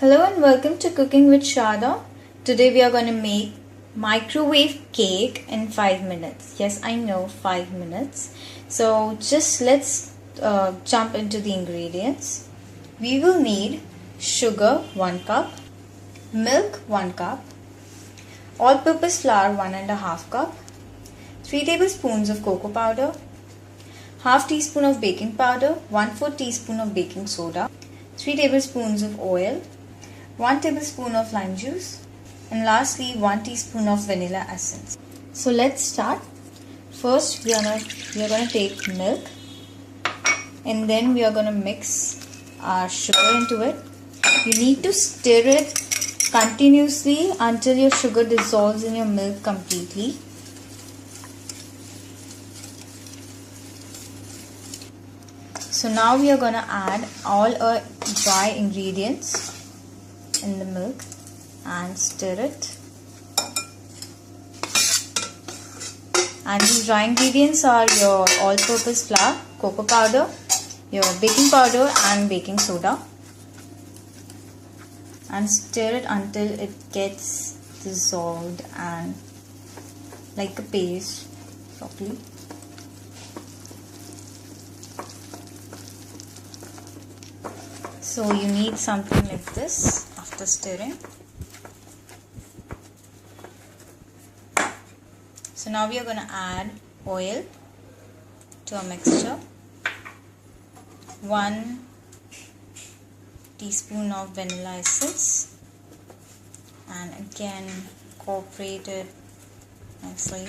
Hello and welcome to Cooking with Shada. Today we are going to make microwave cake in 5 minutes. Yes, I know, 5 minutes. So just let's jump into the ingredients. We will need sugar 1 cup, milk 1 cup, all-purpose flour 1½ cup, 3 tablespoons of cocoa powder, half teaspoon of baking powder, 1/4 teaspoon of baking soda, 3 tablespoons of oil, 1 tablespoon of lime juice, and lastly 1 teaspoon of vanilla essence. So let's start. First we are going to take milk, and then we are going to mix our sugar into it. You need to stir it continuously until your sugar dissolves in your milk completely. So now we are going to add all our dry ingredients in the milk and stir it. And these dry ingredients are your all-purpose flour, cocoa powder, your baking powder and baking soda. And stir it until it gets dissolved and like a paste properly. So you need something like this after stirring. So now we are going to add oil to our mixture. 1 teaspoon of vanilla essence, and again incorporate it nicely.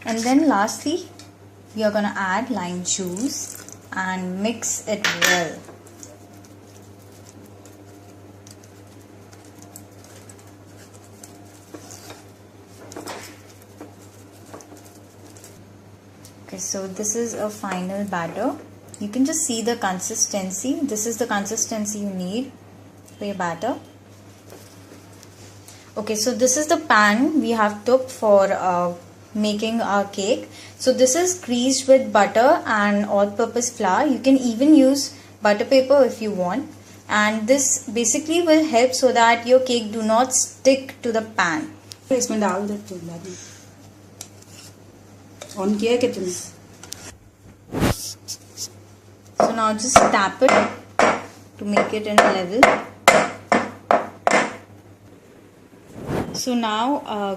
And then lastly, we are going to add lime juice and mix it well. Okay, so this is a final batter. You can just see the consistency. This is the consistency you need for your batter. Okay, so this is the pan we have took for making our cake. So this is greased with butter and all-purpose flour. You can even use butter paper if you want, and this basically will help so that your cake do not stick to the pan. इसमें डाल दे तो on किया कितने. So now just tap it to make it in level. So now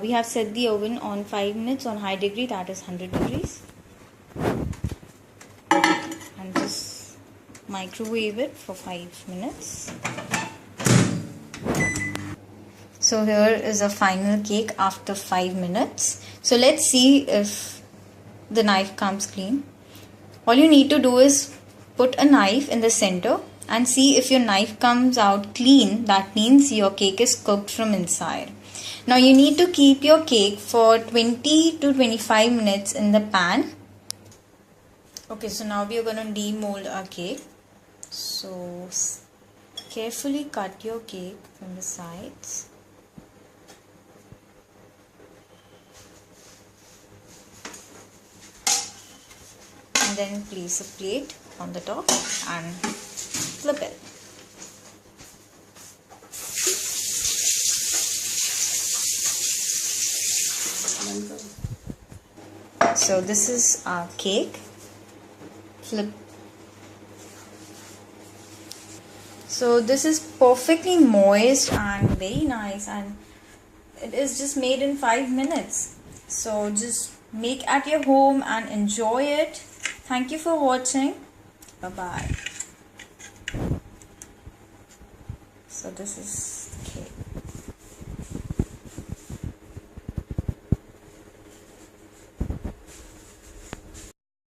we have set the oven on 5 minutes on high degree, that is 100 degrees, and just microwave it for 5 minutes. So here is a final cake after 5 minutes. So let's see if the knife comes clean. All you need to do is put a knife in the center and see if your knife comes out clean. That means your cake is cooked from inside. Now you need to keep your cake for 20 to 25 minutes in the pan. Okay, so now we are going to demold our cake. So carefully cut your cake from the sides. And then place a plate on the top and flip it. So this is our cake. Flip. So this is perfectly moist and very nice, and it is just made in 5 minutes. So just make at your home and enjoy it. Thank you for watching. Bye bye. So this is the cake.